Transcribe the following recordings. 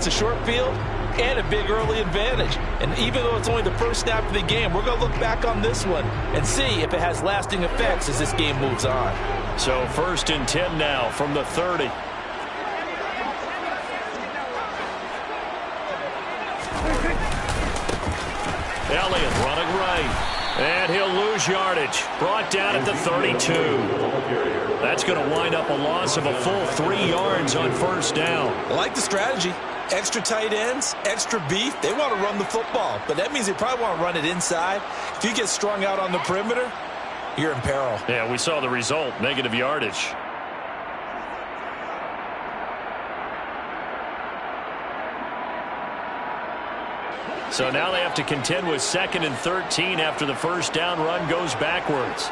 It's a short field and a big early advantage. And even though it's only the first snap of the game, we're going to look back on this one and see if it has lasting effects as this game moves on. So 1st and 10 now from the 30. Elliott running right. And he'll lose yardage. Brought down at the 32. That's going to wind up a loss of a full 3 yards on 1st down. I like the strategy. Extra tight ends, extra beef. They want to run the football, but that means they probably want to run it inside. If you get strung out on the perimeter, you're in peril. Yeah, we saw the result, negative yardage. So now they have to contend with 2nd and 13 after the 1st down run goes backwards.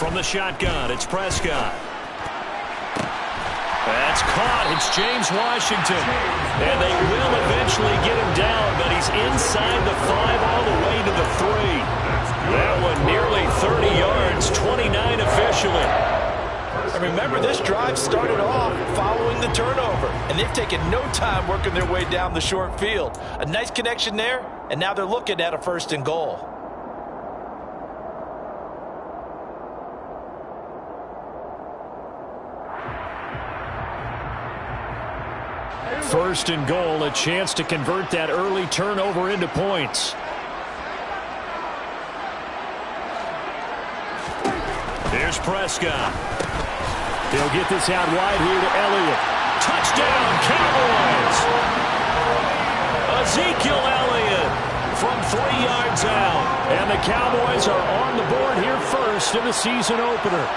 From the shotgun, it's Prescott. That's caught. It's James Washington. And they will eventually get him down, but he's inside the 5 all the way to the 3. That one nearly 30 yards, 29 officially. And remember, this drive started off following the turnover, and they've taken no time working their way down the short field. A nice connection there, and now they're looking at a 1st and goal. First and goal, a chance to convert that early turnover into points. Here's Prescott. He'll get this out wide here to Elliott. Touchdown, Cowboys! Ezekiel Elliott from 3 yards out. And the Cowboys are on the board here first in the season opener.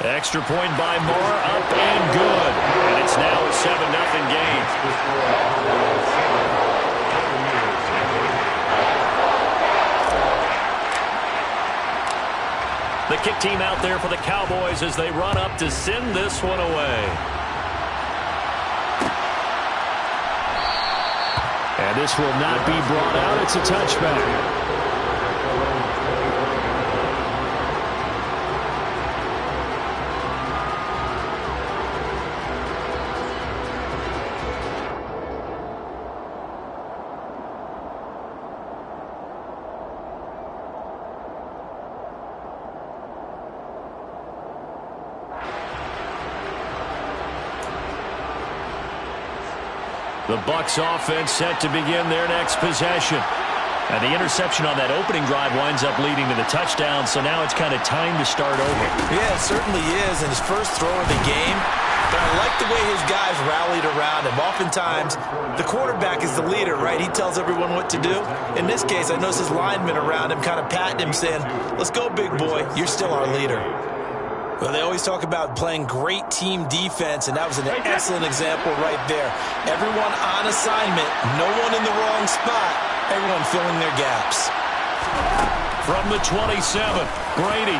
Extra point by Moore, up and good. And it's now a 7-0 game. The kick team out there for the Cowboys as they run up to send this one away. And this will not be brought out. It's a touchback. The Bucs offense set to begin their next possession. And the interception on that opening drive winds up leading to the touchdown, so now it's kind of time to start over. Yeah, it certainly is, in his first throw of the game. But I like the way his guys rallied around him. Oftentimes, the quarterback is the leader, right? He tells everyone what to do. In this case, I noticed his linemen around him kind of patting him, saying, "Let's go, big boy. You're still our leader." Well, they always talk about playing great team defense, and that was an excellent example right there. Everyone on assignment, no one in the wrong spot, everyone filling their gaps. From the 27, Brady.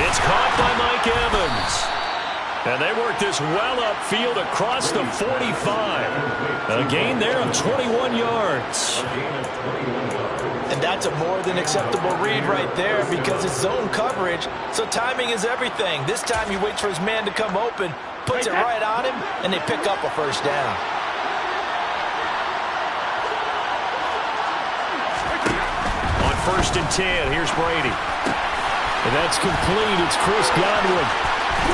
It's caught by Mike Evans. And they work this well upfield across the 45. A gain there of 21 yards. And that's a more than acceptable read right there because it's zone coverage, so timing is everything. This time he waits for his man to come open, puts it right on him, and they pick up a 1st down. On 1st and 10, here's Brady. And that's complete. It's Chris Godwin.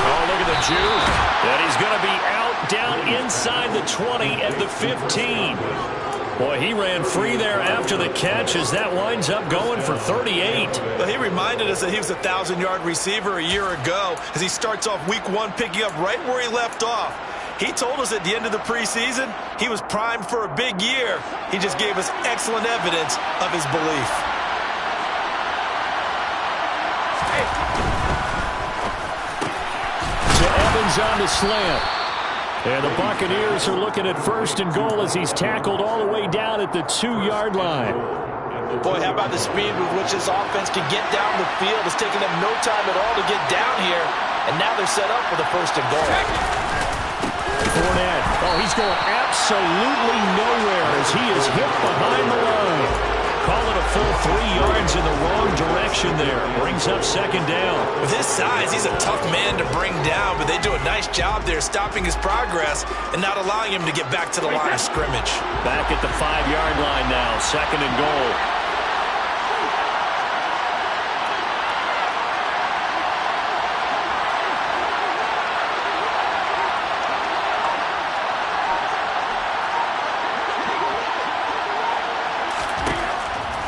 Oh, look at the juke. And he's going to be out down inside the 20 at the 15. Boy, he ran free there after the catch as that winds up going for 38. Well, he reminded us that he was a 1,000-yard receiver a year ago as he starts off week 1 picking up right where he left off. He told us at the end of the preseason he was primed for a big year. He just gave us excellent evidence of his belief. To Evans on the slant. And the Buccaneers are looking at 1st and goal as he's tackled all the way down at the 2-yard line. Boy, how about the speed with which this offense can get down the field? It's taking them no time at all to get down here. And now they're set up for the first and goal. Fournette. Oh, he's going absolutely nowhere as he is hit behind the line. Call it a full 3 yards in the wrong direction there. Brings up second down. With his size, he's a tough man to bring down, but they do a nice job there stopping his progress and not allowing him to get back to the line of scrimmage. Back at the 5-yard line now, second and goal.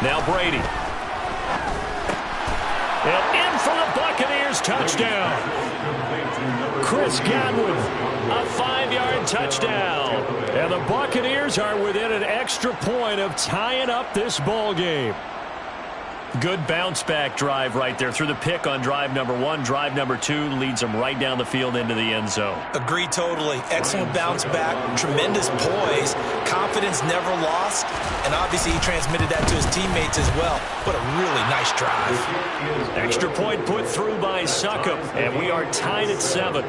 Now Brady. And in for the Buccaneers, touchdown. Chris Godwin, a 5-yard touchdown. And the Buccaneers are within an extra point of tying up this ball game. Good bounce-back drive right there through the pick on drive number 1. Drive number 2 leads them right down the field into the end zone. Agree totally. Excellent bounce back, tremendous poise, confidence never lost, and obviously he transmitted that to his teammates as well. What a really nice drive. Extra point put through by Succop, and we are tied at 7.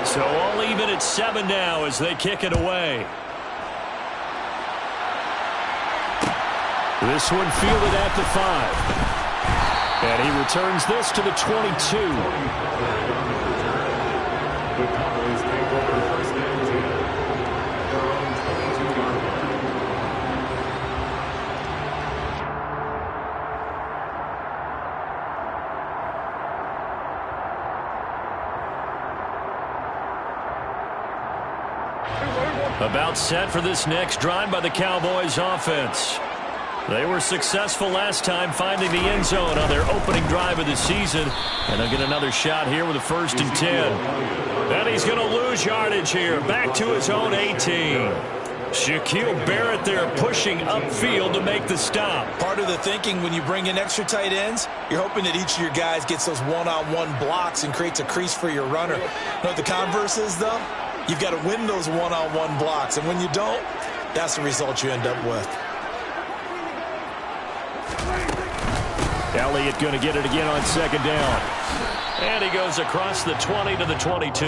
So all even at 7 now as they kick it away. This one fielded at the 5. And he returns this to the 22. About set for this next drive by the Cowboys offense. They were successful last time finding the end zone on their opening drive of the season. And they'll get another shot here with a 1st and 10. And he's going to lose yardage here. Back to his own 18. Shaquille Barrett there pushing upfield to make the stop. Part of the thinking when you bring in extra tight ends, you're hoping that each of your guys gets those one-on-one blocks and creates a crease for your runner. You know what the converse is, though? You've got to win those one-on-one blocks, and when you don't, that's the result you end up with. Elliott going to get it again on second down. And he goes across the 20 to the 22.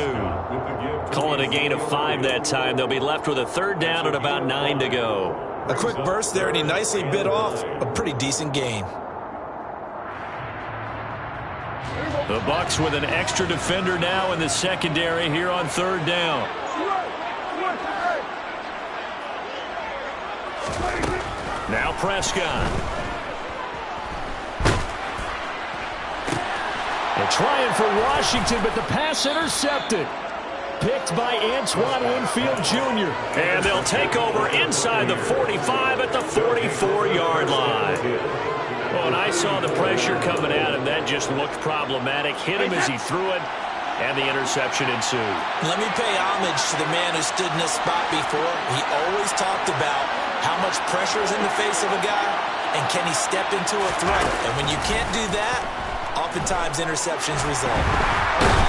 Call it a gain of 5 that time. They'll be left with a 3rd down and about 9 to go. A quick burst there, and he nicely bit off a pretty decent gain. The Bucs with an extra defender now in the secondary here on 3rd down. Now Prescott. They're trying for Washington, but the pass intercepted. Picked by Antoine Winfield Jr. And they'll take over inside the 45 at the 44-yard line. Well, and I saw the pressure coming at him. That just looked problematic. Hit him as he threw it, and the interception ensued. Let me pay homage to the man who stood in this spot before. He always talked about how much pressure is in the face of a guy, and can he step into a threat. And when you can't do that, oftentimes interceptions result.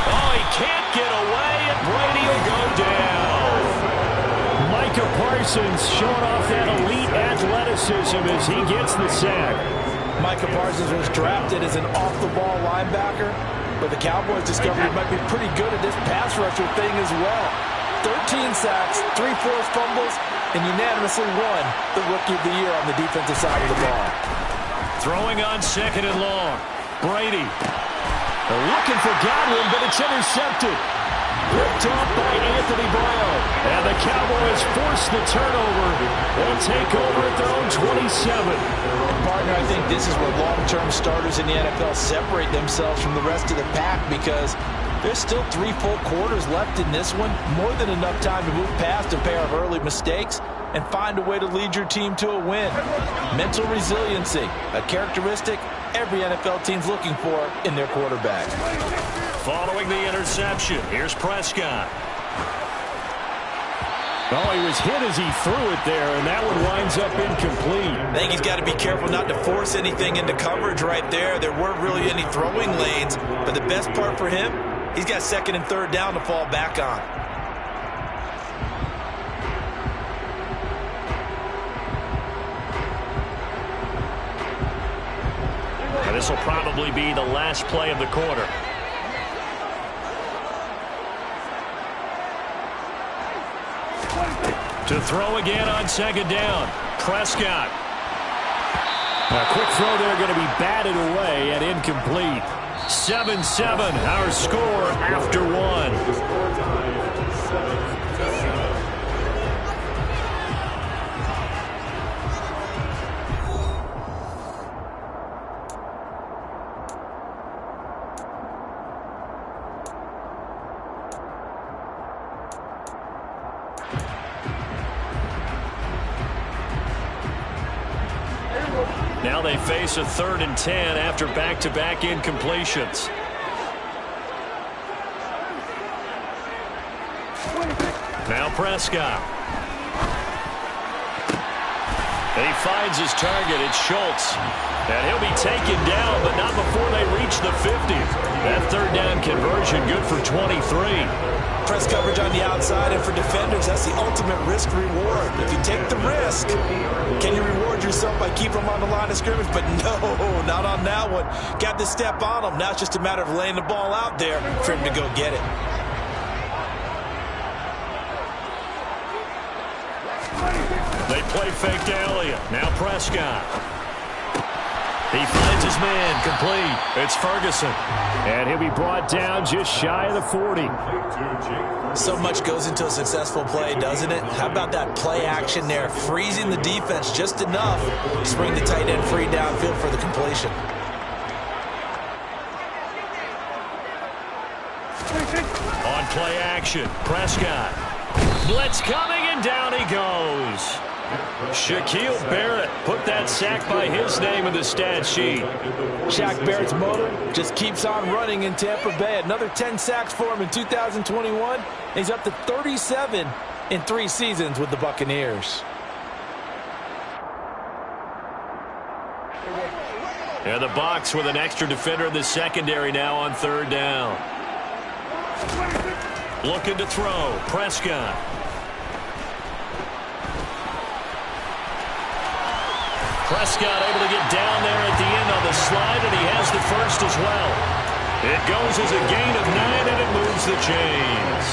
Oh, he can't get away, and Brady will go down. Micah Parsons showing off that elite athleticism as he gets the sack. Micah Parsons was drafted as an off-the-ball linebacker, but the Cowboys discovered he might be pretty good at this pass rusher thing as well. 13 sacks, 3 forced fumbles, and unanimously won the Rookie of the Year on the defensive side of the ball. Throwing on 2nd and long. Brady. They're looking for Godwin, but it's intercepted. Picked off by Anthony Brown. And the Cowboys force the turnover. They'll take over at their own 27. Partner, I think this is where long-term starters in the NFL separate themselves from the rest of the pack, because there's still 3 full quarters left in this one. More than enough time to move past a pair of early mistakes and find a way to lead your team to a win. Mental resiliency, a characteristic every NFL team's looking for in their quarterback. Following the interception, here's Prescott. Oh, he was hit as he threw it there, and that one winds up incomplete. I think he's got to be careful not to force anything into coverage right there. There weren't really any throwing lanes, but the best part for him, he's got 2nd and 3rd down to fall back on. this will probably be the last play of the quarter. To throw again on second down. Prescott. A quick throw there going to be batted away and incomplete. 7-7, our score after one. Now they face a 3rd and 10 after back-to-back incompletions. Now Prescott. And he finds his target. It's Schultz. And he'll be taken down, but not before they reach the 50. That 3rd down conversion good for 23. Press coverage on the outside, and for defenders, that's the ultimate risk-reward. If you take the risk, can you reward yourself by keeping them on the line of scrimmage? But no, not on that one. Got to step on them. Now it's just a matter of laying the ball out there for him to go get it. They play fake to Elliott. Now Prescott. He finds his man, complete. It's Ferguson. And he'll be brought down just shy of the 40. So much goes into a successful play, doesn't it? How about that play action there? Freezing the defense just enough to bring the tight end free downfield for the completion. On play action, Prescott. Blitz coming, and down he goes. Shaquille Barrett put that sack by his name in the stat sheet. Shaq Barrett's motor just keeps on running in Tampa Bay. Another 10 sacks for him in 2021. He's up to 37 in 3 seasons with the Buccaneers. And the Bucs with an extra defender in the secondary now on 3rd down. Looking to throw. Prescott. Prescott able to get down there at the end on the slide, and he has the first as well. It goes as a gain of 9, and it moves the chains.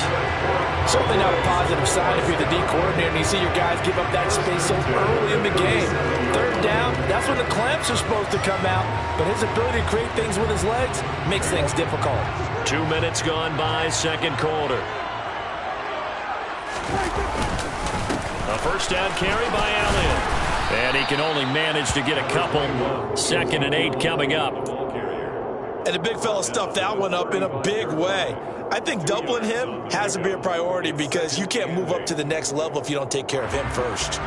Certainly not a positive sign if you're the D coordinator and you see your guys give up that space so early in the game. 3rd down, that's when the clamps are supposed to come out, but his ability to create things with his legs makes things difficult. 2 minutes gone by, second quarter. A first down carry by Elliott. And he can only manage to get a couple. 2nd and 8 coming up. And the big fella stuffed that one up in a big way. I think doubling him has to be a priority because you can't move up to the next level if you don't take care of him first.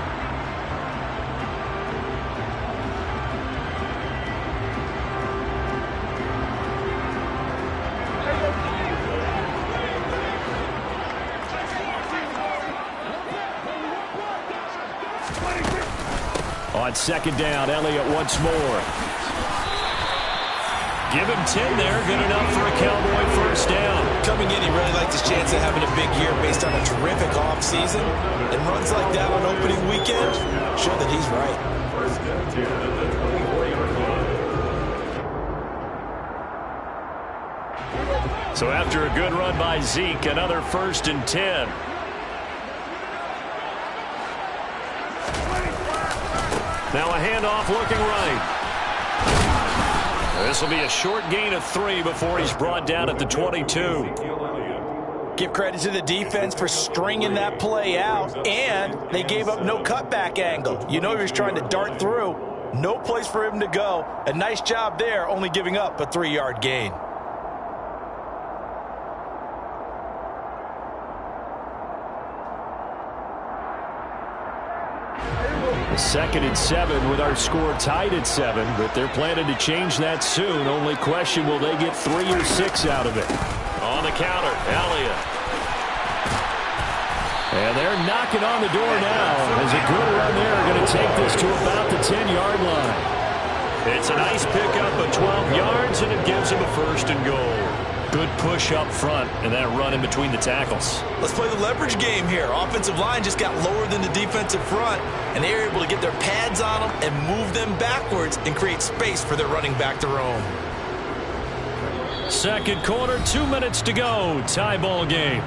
On 2nd down, Elliott once more. Give him 10 there. Good enough for a Cowboy first down. Coming in, he really liked his chance of having a big year based on a terrific offseason. And runs like that on opening weekend show that he's right. So after a good run by Zeke, another 1st and 10. Now a handoff looking right. This will be a short gain of 3 before he's brought down at the 22. Give credit to the defense for stringing that play out, and they gave up no cutback angle. You know he was trying to dart through. No place for him to go. A nice job there, only giving up a 3-yard gain. Second and 7 with our score tied at 7, but they're planning to change that soon. Only question, will they get 3 or 6 out of it? On the counter, Elliott. And they're knocking on the door now as a good run there going to take this to about the 10-yard line. It's a nice pickup of 12 yards, and it gives him a 1st and goal. Good push up front and that run in between the tackles. Let's play the leverage game here. Offensive line just got lower than the defensive front, and they were able to get their pads on them and move them backwards and create space for their running back to roam. Second quarter, 2 minutes to go. Tie ball game.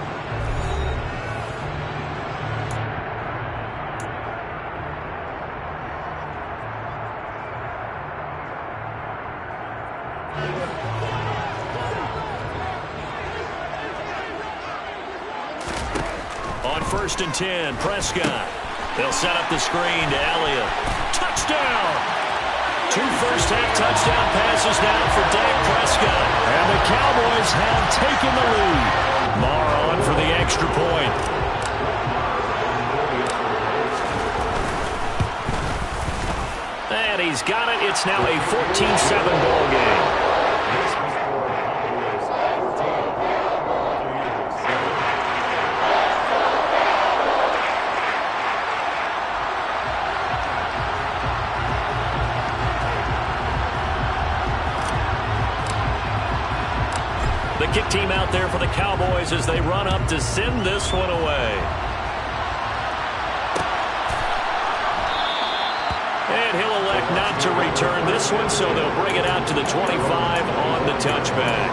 On 1st and 10, Prescott. They'll set up the screen to Elliott. Touchdown! 2 first-half touchdown passes now for Dak Prescott. And the Cowboys have taken the lead. Marr on for the extra point. And he's got it. It's now a 14-7 ball game. The kick team out there for the Cowboys as they run up to send this one away. And he'll elect not to return this one, so they'll bring it out to the 25 on the touchback.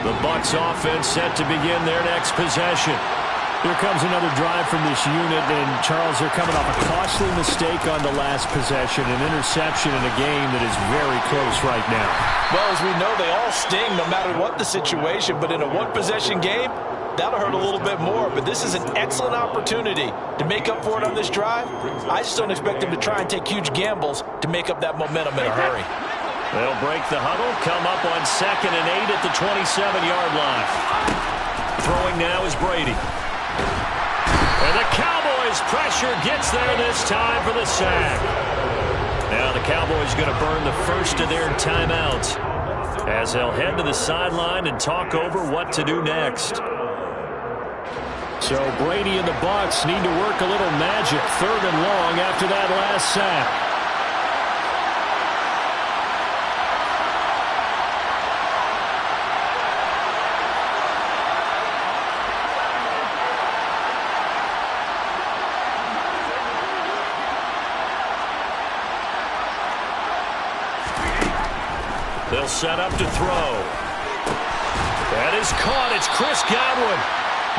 The Bucs offense set to begin their next possession. Here comes another drive from this unit, and Charles, they're coming off a costly mistake on the last possession, an interception in a game that is very close right now. Well, as we know, they all sting no matter what the situation, but in a one-possession game, that'll hurt a little bit more. But this is an excellent opportunity to make up for it on this drive. I just don't expect them to try and take huge gambles to make up that momentum in a hurry. They'll break the huddle, come up on 2nd and 8 at the 27-yard line. Throwing now is Brady. And the Cowboys' pressure gets there this time for the sack. Now the Cowboys going to burn the first of their timeouts as they'll head to the sideline and talk over what to do next. So Brady and the Bucs need to work a little magic 3rd and long after that last sack. They'll set up to throw. That is caught. It's Chris Godwin.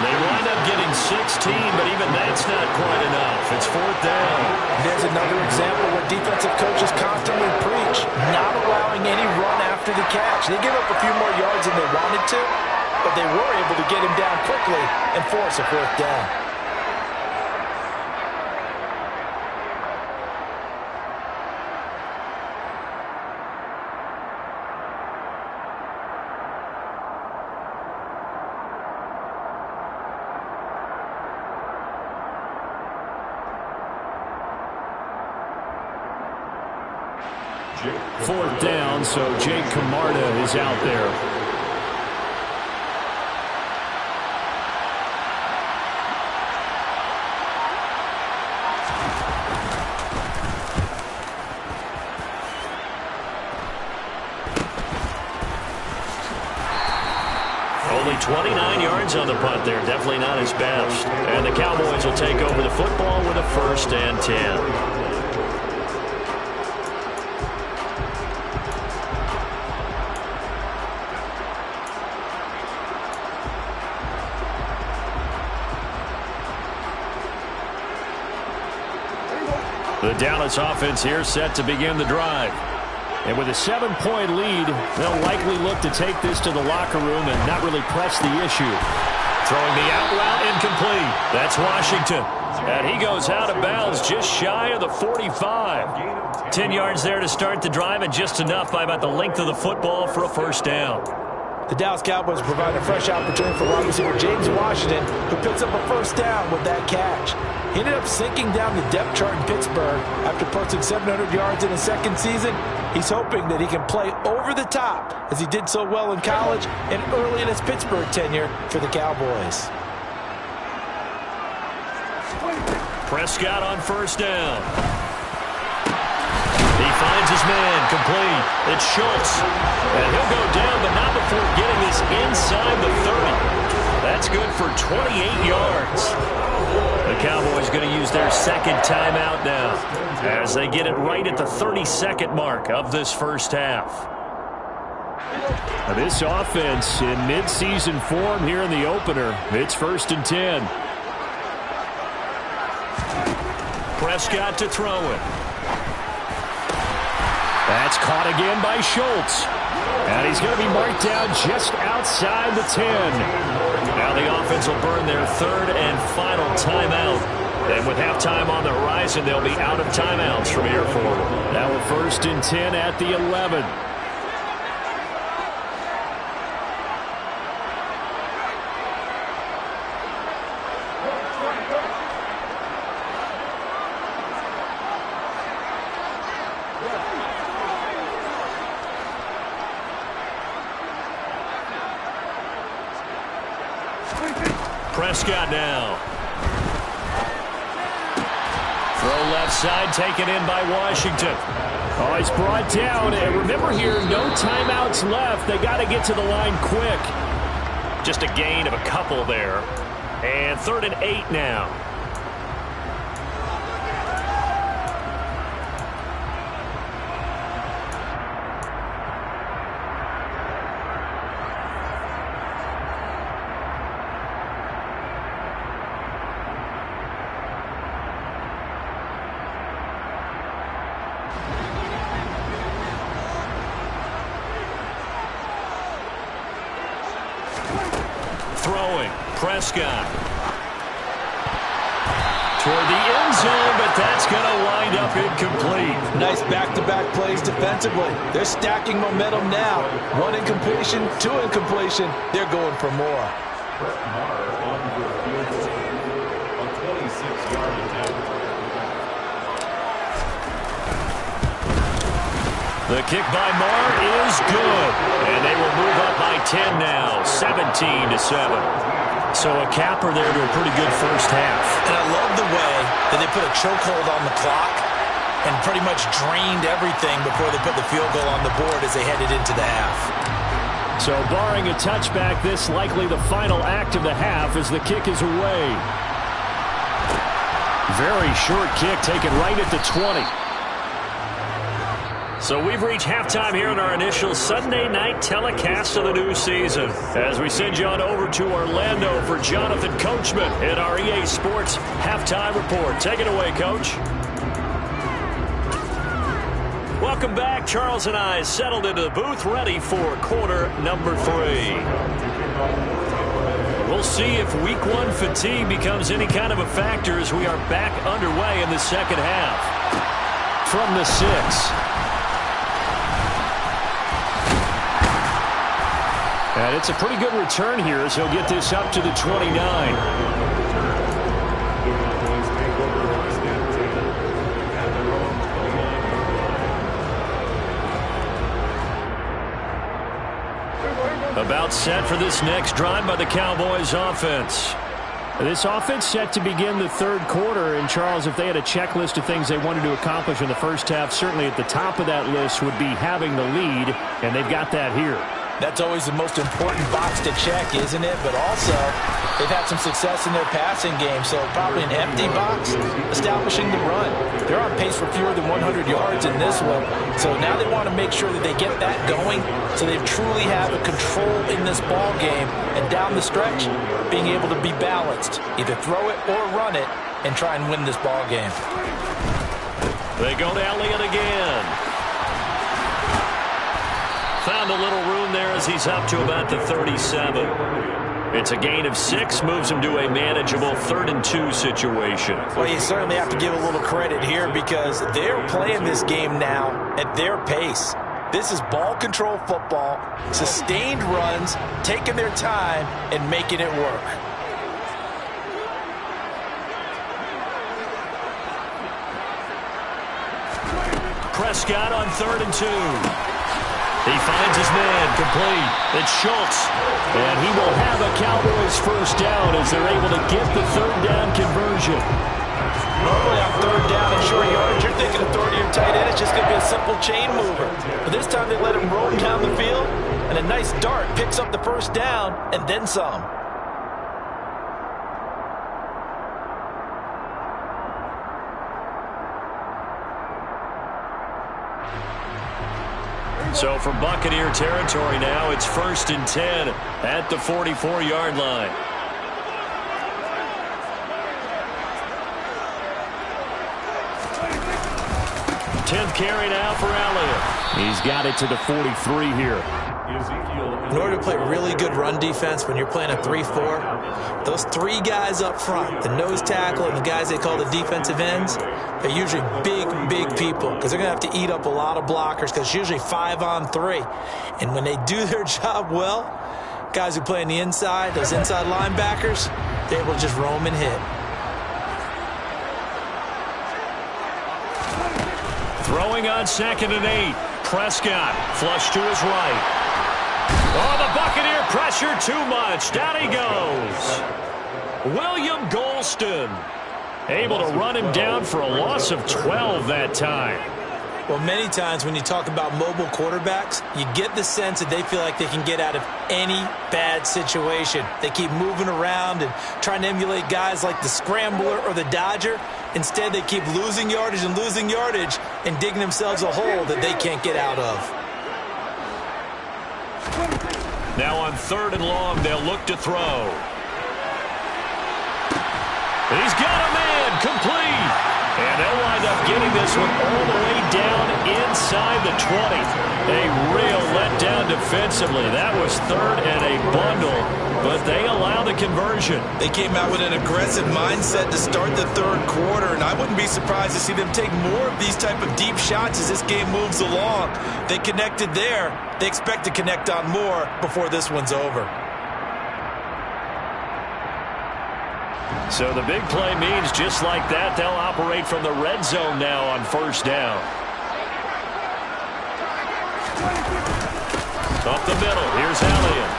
They wind up getting 16, but even that's not quite enough. It's 4th down. There's another example where defensive coaches constantly preach, not allowing any run after the catch. They gave up a few more yards than they wanted to, but they were able to get him down quickly and force a 4th down. Fourth down, so Jake Camarda is out there. Only 29 yards on the punt there. Definitely not his best. And the Cowboys will take over the football with a 1st and 10. The Dallas offense here set to begin the drive. And with a 7-point lead, they'll likely look to take this to the locker room and not really press the issue. Throwing the out route incomplete. That's Washington. And he goes out of bounds just shy of the 45. 10 yards there to start the drive and just enough by about the length of the football for a 1st down. The Dallas Cowboys provide a fresh opportunity for wide receiver James Washington, who picks up a 1st down with that catch. He ended up sinking down the depth chart in Pittsburgh after posting 700 yards in his 2nd season. He's hoping that he can play over the top as he did so well in college and early in his Pittsburgh tenure for the Cowboys. Prescott on 1st down. finds his man, complete. It's Schultz. And he'll go down, but not before getting this inside the 30. That's good for 28 yards. The Cowboys going to use their second timeout now as they get it right at the 32nd mark of this first half. This offense in midseason form here in the opener. It's 1st and 10. Prescott to throw it. That's caught again by Schultz. And he's going to be marked down just outside the 10. Now the offense will burn their third and final timeout. And with halftime on the horizon, they'll be out of timeouts from here forward. Now we're 1st and 10 at the 11. Prescott now. Throw left side, taken in by Washington. Oh, he's brought down. And remember here, no timeouts left. They got to get to the line quick. Just a gain of a couple there. And 3rd and 8 now. Throwing, Prescott. Toward the end zone, but that's going to wind up incomplete. Nice back-to-back plays defensively. They're stacking momentum now. 1 incompletion, 2 incompletion. They're going for more. The kick by Marr is good. And they will move up by 10 now, 17-7. So a capper there to a pretty good first half. And I love the way that they put a chokehold on the clock and pretty much drained everything before they put the field goal on the board as they headed into the half. So barring a touchback, this likely the final act of the half as the kick is away. Very short kick taken right at the 20. So we've reached halftime here in our initial Sunday night telecast of the new season. As we send you on over to Orlando for Jonathan Coachman in our EA Sports Halftime Report. Take it away, Coach. Welcome back. Charles and I settled into the booth ready for quarter number 3. We'll see if week 1 fatigue becomes any kind of a factor as we are back underway in the second half. From the 6. And it's a pretty good return here as he'll get this up to the 29. About set for this next drive by the Cowboys offense. This offense set to begin the third quarter. And, Charles, if they had a checklist of things they wanted to accomplish in the first half, certainly at the top of that list would be having the lead, and they've got that here. That's always the most important box to check, isn't it? But also, they've had some success in their passing game, so probably an empty box, establishing the run. They're on pace for fewer than 100 yards in this one, so now they want to make sure that they get that going so they truly have a control in this ball game, and down the stretch, being able to be balanced, either throw it or run it, and try and win this ball game. They go to Elliott again. Found a little room there as he's up to about the 37. It's a gain of 6, moves him to a manageable 3rd and 2 situation. Well, you certainly have to give a little credit here because they're playing this game now at their pace. This is ball control football, sustained runs, taking their time, and making it work. Prescott on 3rd and 2. He finds his man, complete. It's Schultz. And he will have a Cowboys first down as they're able to get the 3rd down conversion. Normally on third down and short yardage, you're thinking of throwing to your tight end. It's just going to be a simple chain mover. But this time they let him roam down the field, and a nice dart picks up the first down and then some. So from Buccaneer territory now, it's 1st and 10 at the 44-yard line. Tenth carry now for Elliott. He's got it to the 43 here. In order to play really good run defense when you're playing a 3-4, those three guys up front, the nose tackle and the guys they call the defensive ends, they're usually big people because they're going to have to eat up a lot of blockers because it's usually 5-on-3. And when they do their job well, guys who play on the inside, those inside linebackers, they're able to just roam and hit. Throwing on 2nd and 8. Prescott flush to his right. Oh, the Buccaneer pressure too much. Down he goes. William Golston able to run him down for a loss of 12 that time. Well, many times when you talk about mobile quarterbacks, you get the sense that they feel like they can get out of any bad situation. They keep moving around and trying to emulate guys like the Scrambler or the Dodger. Instead, they keep losing yardage and digging themselves a hole that they can't get out of. Now on 3rd and long, they'll look to throw. He's got a man, complete. And they'll wind up getting this one all the way down inside the 20. A real letdown defensively. That was 3rd and a bundle, but they allow the conversion. They came out with an aggressive mindset to start the 3rd quarter, and I wouldn't be surprised to see them take more of these type of deep shots as this game moves along. They connected there. They expect to connect on more before this one's over. So the big play means just like that, they'll operate from the red zone now on 1st down. Up the middle, here's Elliott.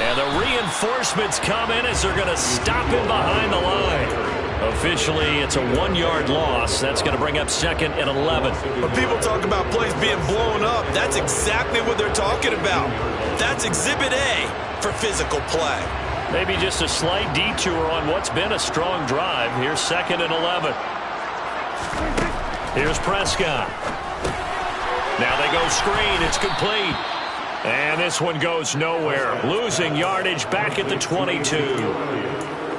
And the reinforcements come in as they're going to stop him behind the line. Officially, it's a 1-yard loss. That's going to bring up 2nd and 11. When people talk about plays being blown up, that's exactly what they're talking about. That's Exhibit A for physical play. Maybe just a slight detour on what's been a strong drive. Here's 2nd and 11. Here's Prescott. Now they go screen. It's complete. And this one goes nowhere. Losing yardage back at the 22.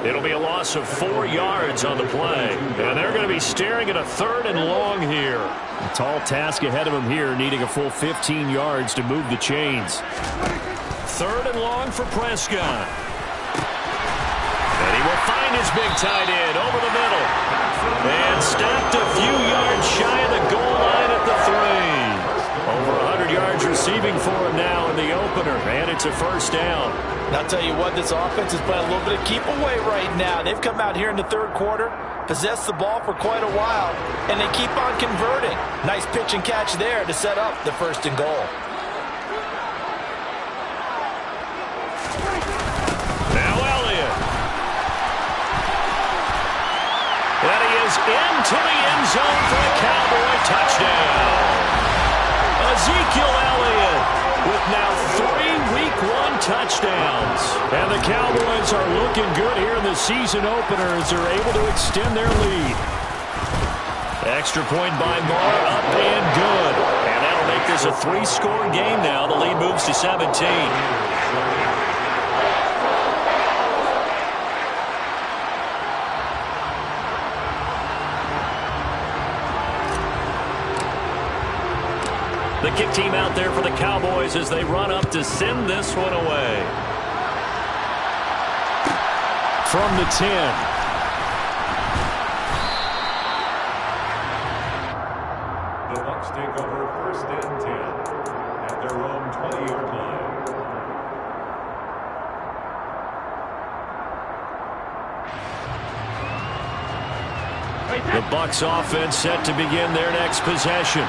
It'll be a loss of 4 yards on the play. And they're going to be staring at a 3rd and long here. A tall task ahead of them here, needing a full 15 yards to move the chains. 3rd and long for Prescott. And he will find his big tight end over the middle. And stopped a few yards shy of the goal line at the 3. Over 100 yards receiving for him now in the opener. And it's a 1st down. And I'll tell you what, this offense is playing a little bit of keep away right now. They've come out here in the 3rd quarter, possessed the ball for quite a while, and they keep on converting. Nice pitch and catch there to set up the 1st and goal. Now Elliott. And he is into the end zone for a Cowboy touchdown. Ezekiel Elliott with now 3 Week 1 touchdowns. And the Cowboys are looking good here in the season opener as they're able to extend their lead. Extra point by Moore, up and good. And that'll make this a 3-score game now. The lead moves to 17. The kick team out there for the Cowboys as they run up to send this one away. From the 10. The Bucs take over 1st and 10 at their own 20-yard line. The Bucs offense set to begin their next possession.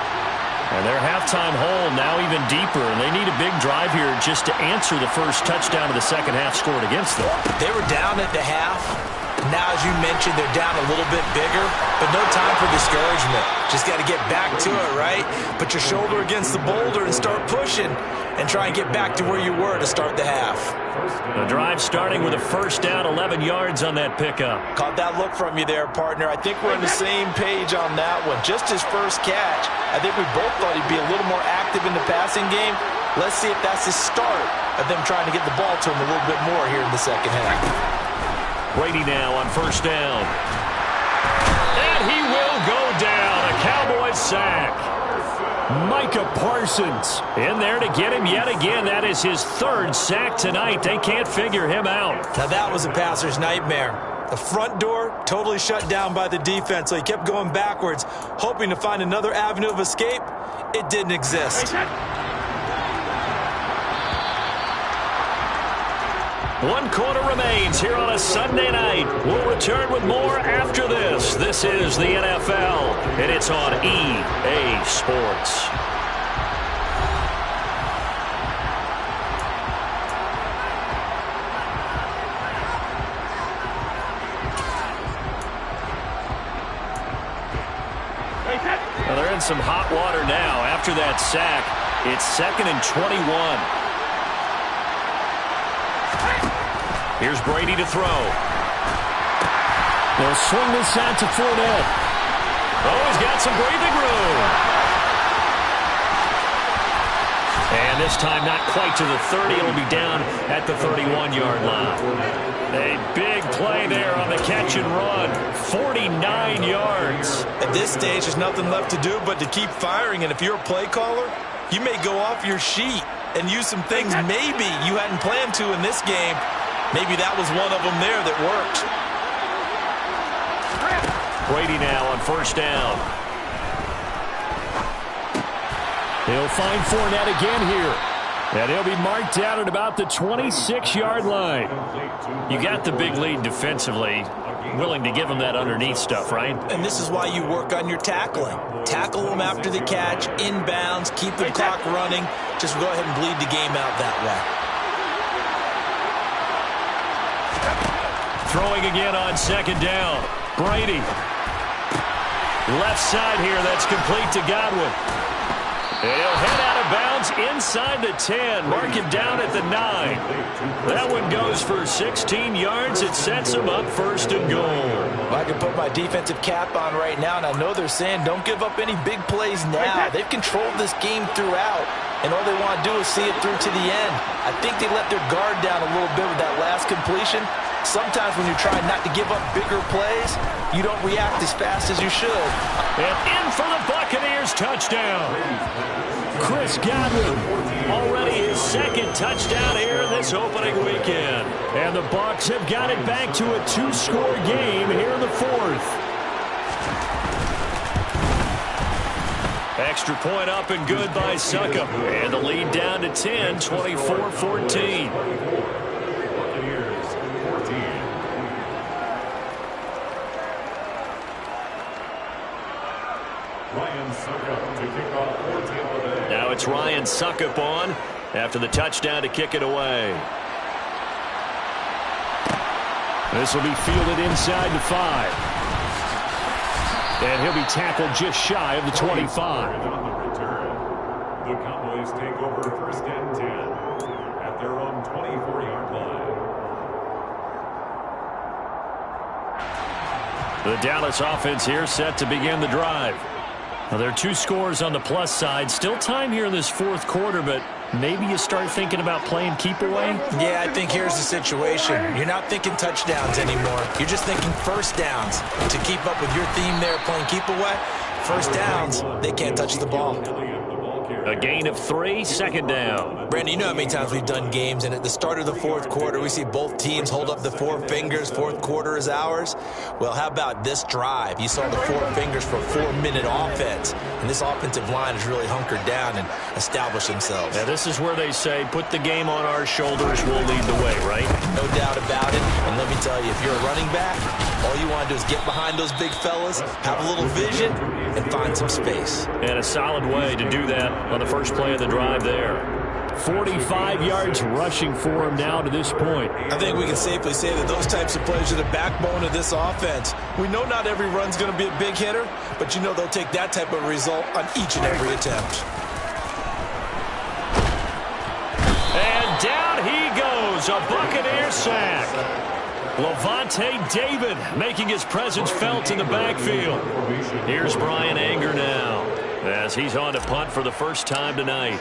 And their halftime hole now even deeper, and they need a big drive here just to answer the first touchdown of the second half scored against them. They were down at the half. Now, as you mentioned, they're down a little bit bigger, but no time for discouragement. Just got to get back to it, right? Put your shoulder against the boulder and start pushing and try and get back to where you were to start the half. The drive starting with a first down, 11 yards on that pickup. Caught that look from you there, partner. I think we're on the same page on that one. Just his first catch, I think we both thought he'd be a little more active in the passing game. Let's see if that's the start of them trying to get the ball to him a little bit more here in the second half. Brady now on first down. And he will go down. A Cowboys sack. Micah Parsons in there to get him yet again. That is his third sack tonight. They can't figure him out. Now that was a passer's nightmare. The front door totally shut down by the defense, so he kept going backwards, hoping to find another avenue of escape. It didn't exist. 1 quarter remains here on a Sunday night. We'll return with more after this. This is the NFL, and it's on EA Sports. Well, they're in some hot water now. After that sack, it's 2nd and 21. Here's Brady to throw. They'll swing this out to Fournette. Oh, he's got some breathing room. And this time not quite to the 30. It'll be down at the 31-yard line. A big play there on the catch and run. 49 yards. At this stage, there's nothing left to do but to keep firing. And if you're a play caller, you may go off your sheet and use some things maybe you hadn't planned to in this game. Maybe that was one of them there that worked. Brady now on first down. He'll find Fournette again here. And he'll be marked down at about the 26-yard line. You got the big lead defensively. Willing to give him that underneath stuff, right? And this is why you work on your tackling. Tackle them after the catch, inbounds, keep the clock running. Just go ahead and bleed the game out that way. Throwing again on second down. Brady. Left side here. That's complete to Godwin. And he'll head out of bounds inside the 10. Mark him down at the 9. That one goes for 16 yards. It sets him up first and goal. Well, I can put my defensive cap on right now, and I know they're saying don't give up any big plays now. They've controlled this game throughout, and all they want to do is see it through to the end. I think they let their guard down a little bit with that last completion. Sometimes when you're trying not to give up bigger plays, you don't react as fast as you should. And in for the Buccaneers touchdown. Chris Godwin, already his second touchdown here in this opening weekend. And the Bucs have got it back to a 2-score game here in the 4th. Extra point up and good by Succop. And the lead down to 10, 24-14. Now it's Ryan Succop on after the touchdown to kick it away. This will be fielded inside the 5. And he'll be tackled just shy of the 25. The Cowboys take over first and 10 at their own 24-yard line. The Dallas offense here set to begin the drive. Now, there are 2 scores on the plus side. Still time here in this 4th quarter, but maybe you start thinking about playing keep away? Yeah, I think here's the situation. You're not thinking touchdowns anymore. You're just thinking first downs. To keep up with your theme there, playing keep away, first downs, they can't touch the ball. A gain of 3, second down. Brandon, you know how many times we've done games, and at the start of the 4th quarter, we see both teams hold up the 4 fingers, 4th quarter is ours. Well, how about this drive? You saw the 4 fingers for a 4-minute offense, and this offensive line has really hunkered down and established themselves. Now, this is where they say, put the game on our shoulders, we'll lead the way, right? No doubt about it, and let me tell you, if you're a running back, all you want to do is get behind those big fellas, have a little vision, and find some space. And a solid way to do that on the first play of the drive there. 45 yards rushing for him now to this point. I think we can safely say that those types of players are the backbone of this offense. We know not every run's going to be a big hitter, but you know they'll take that type of result on each and every attempt. And down he goes, a Buccaneer sack. Levante David making his presence felt in the backfield. Here's Brian Anger now as he's on to punt for the first time tonight.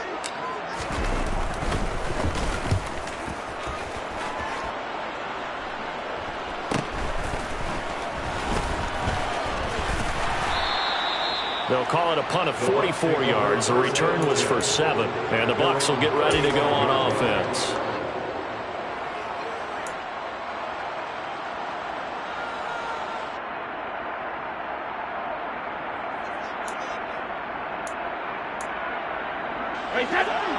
They'll call it a punt of 44 yards. The return was for 7. And the Bucs will get ready to go on offense.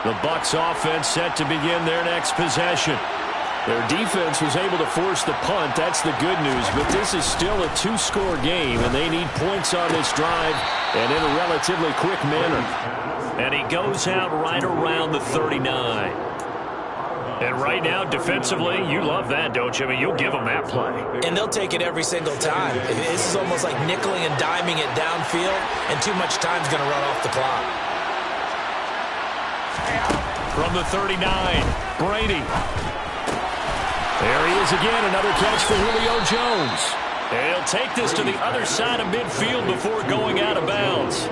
The Bucs offense set to begin their next possession. Their defense was able to force the punt. That's the good news. But this is still a 2-score game, and they need points on this drive and in a relatively quick manner. And he goes out right around the 39. And right now, defensively, you love that, don't you? I mean, you'll give them that play. And they'll take it every single time. This is almost like nickeling and diming it downfield, and too much time's going to run off the clock. From the 39, Brady. There he is again, another catch for Julio Jones. And he'll take this to the other side of midfield before going out of bounds.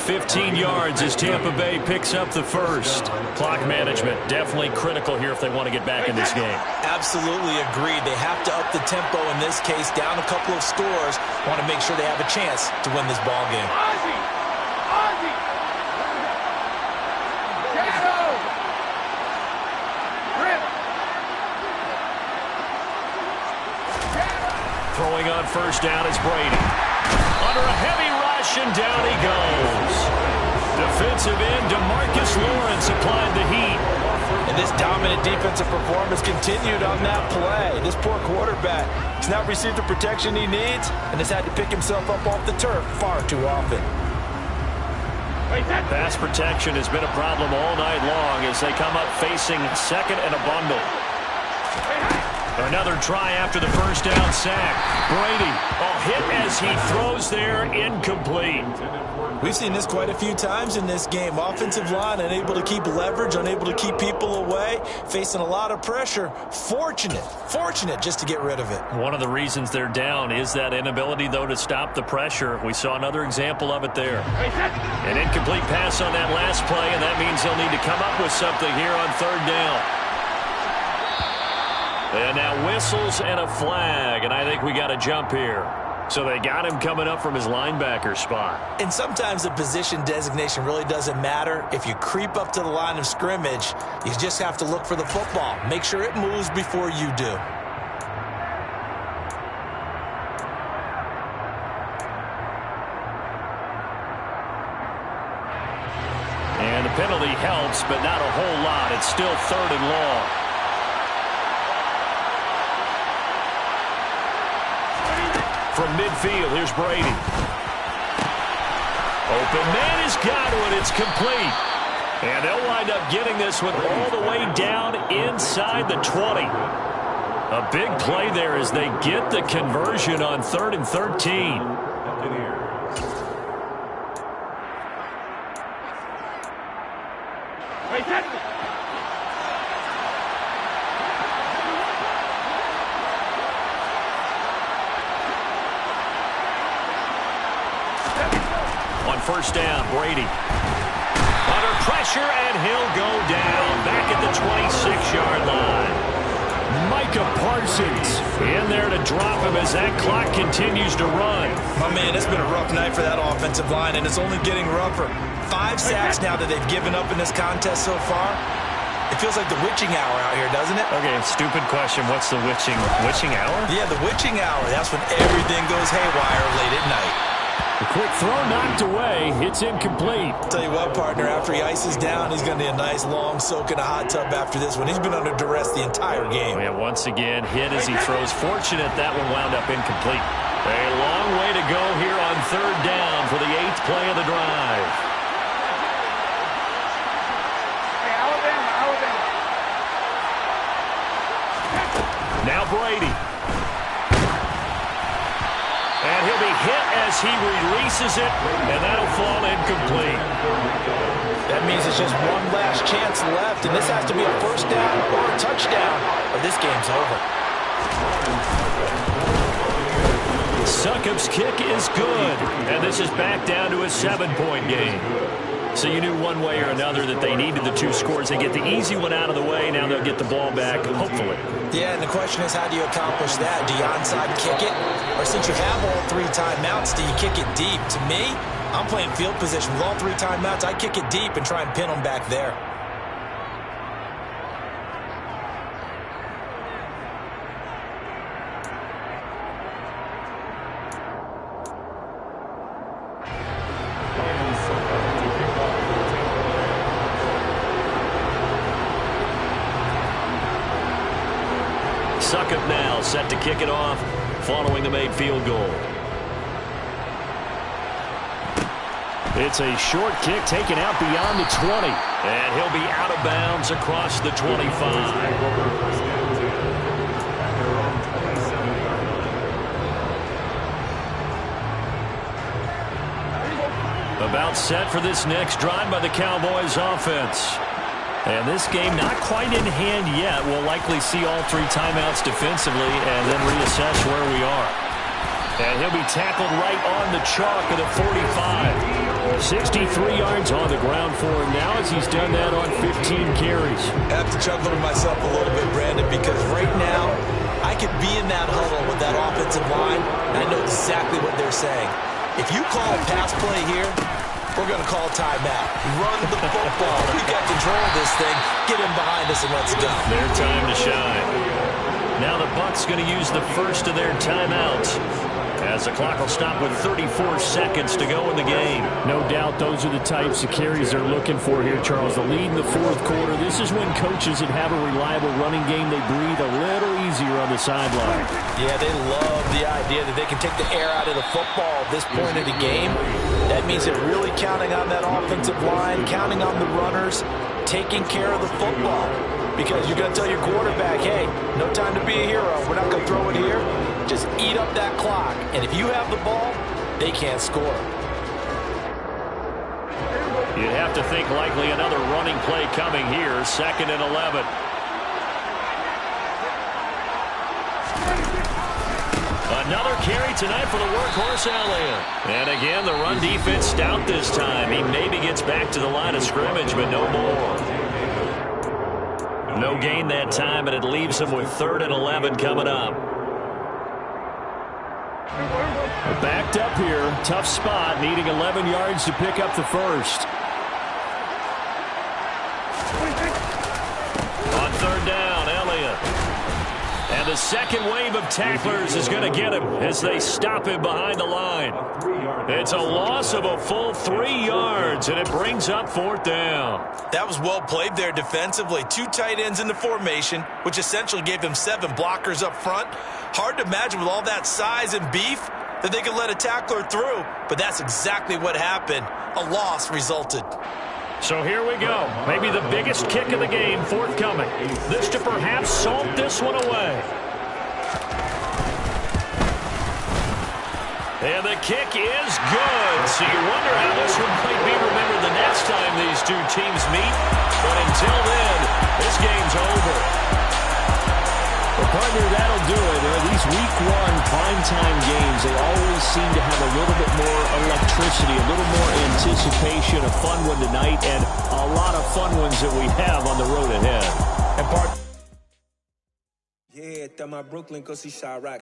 15 yards as Tampa Bay picks up the first. Clock management definitely critical here if they want to get back in this game. Absolutely agreed. They have to up the tempo in this case, down a couple of scores. Want to make sure they have a chance to win this ball game. Throwing on first down is Brady. Under a heavy rush, and down he goes. Defensive end DeMarcus Lawrence applied the heat. And this dominant defensive performance continued on that play. This poor quarterback has not received the protection he needs and has had to pick himself up off the turf far too often. Pass protection has been a problem all night long as they come up facing second and a bundle. Another try after the first down sack. Brady, a hit as he throws there, incomplete. We've seen this quite a few times in this game. Offensive line unable to keep leverage, unable to keep people away, facing a lot of pressure. Fortunate just to get rid of it. One of the reasons they're down is that inability, though, to stop the pressure. We saw another example of it there. An incomplete pass on that last play, and that means they'll need to come up with something here on third down. And now whistles and a flag, and I think we got a jump here. So they got him coming up from his linebacker spot. And sometimes the position designation really doesn't matter. If you creep up to the line of scrimmage, you just have to look for the football. Make sure it moves before you do. And the penalty helps, but not a whole lot. It's still third and long. From midfield, here's Brady. Open man is Godwin. It's complete. And they'll wind up getting this one all the way down inside the 20. A big play there as they get the conversion on 3rd and 13. First down, Brady. Under pressure, and he'll go down back at the 26-yard line. Micah Parsons in there to drop him as that clock continues to run. My man, it's been a rough night for that offensive line, and it's only getting rougher. 5 sacks now that they've given up in this contest so far. It feels like the witching hour out here, doesn't it? Okay, stupid question. What's the witching hour? Yeah, the witching hour. That's when everything goes haywire late at night. A quick throw knocked away. It's incomplete. Tell you what, partner, after he ices down, he's going to need a nice long soak in a hot tub after this one. He's been under duress the entire game. Yeah, once again, hit as he throws. Fortunate that one wound up incomplete. A long way to go here on third down for the 8th play of the drive. Brady. And he'll be hit as he releases it, and that'll fall incomplete. That means it's just one last chance left, and this has to be a first down or a touchdown, or this game's over. Succop's kick is good, and this is back down to a 7-point game. So you knew one way or another that they needed the 2 scores. They get the easy one out of the way. Now they'll get the ball back, hopefully. Yeah, and the question is, how do you accomplish that? Do you onside kick it? Or since you have all 3 timeouts, do you kick it deep? To me, I'm playing field position with all 3 timeouts. I kick it deep and try and pin them back there. Succop now set to kick it off following the made field goal. It's a short kick taken out beyond the 20. And he'll be out of bounds across the 25. About set for this next drive by the Cowboys offense. And this game not quite in hand yet. We'll likely see all 3 timeouts defensively and then reassess where we are. And he'll be tackled right on the chalk of the 45. 63 yards on the ground for him now as he's done that on 15 carries. I have to chuckle to myself a little bit, Brandon, because right now I could be in that huddle with that offensive line, and I know exactly what they're saying. If you call a pass play here, we're going to call timeout. Run the football. We got control of this thing. Get him behind us and let's go. Their time to shine. Now the Bucs going to use the first of their timeouts as the clock will stop with 34 seconds to go in the game. No doubt those are the types of carries they're looking for here, Charles. The lead in the 4th quarter. This is when coaches that have a reliable running game, they breathe a little easier on the sideline. Yeah, they love the idea that they can take the air out of the football at this point of the game. That means they're really counting on that offensive line, counting on the runners, taking care of the football. Because you're going to tell your quarterback, hey, no time to be a hero. We're not going to throw it here. Just eat up that clock. And if you have the ball, they can't score. You'd have to think likely another running play coming here. 2nd and 11. Another carry tonight for the workhorse Elliott. And again, the run defense stout this time. He maybe gets back to the line of scrimmage, but no more. No gain that time, and it leaves him with 3rd and 11 coming up. Backed up here. Tough spot. Needing 11 yards to pick up the first. On 3rd down, Elliott. And the second wave of tacklers is going to get him as they stop him behind the line. It's a loss of a full 3 yards, and it brings up 4th down. That was well played there defensively. 2 tight ends in the formation, which essentially gave them 7 blockers up front. Hard to imagine with all that size and beef that they could let a tackler through, but that's exactly what happened. A loss resulted. So here we go. Maybe the biggest kick of the game forthcoming. This to perhaps salt this one away. And the kick is good. So you wonder how this one might be remembered the next time these 2 teams meet. But until then, this game's over. Well, partner, that'll do it. These week 1 primetime games, they always seem to have a little bit more electricity, a little more anticipation, a fun one tonight, and a lot of fun ones that we have on the road ahead. Yeah, my Brooklyn, go see Chirac.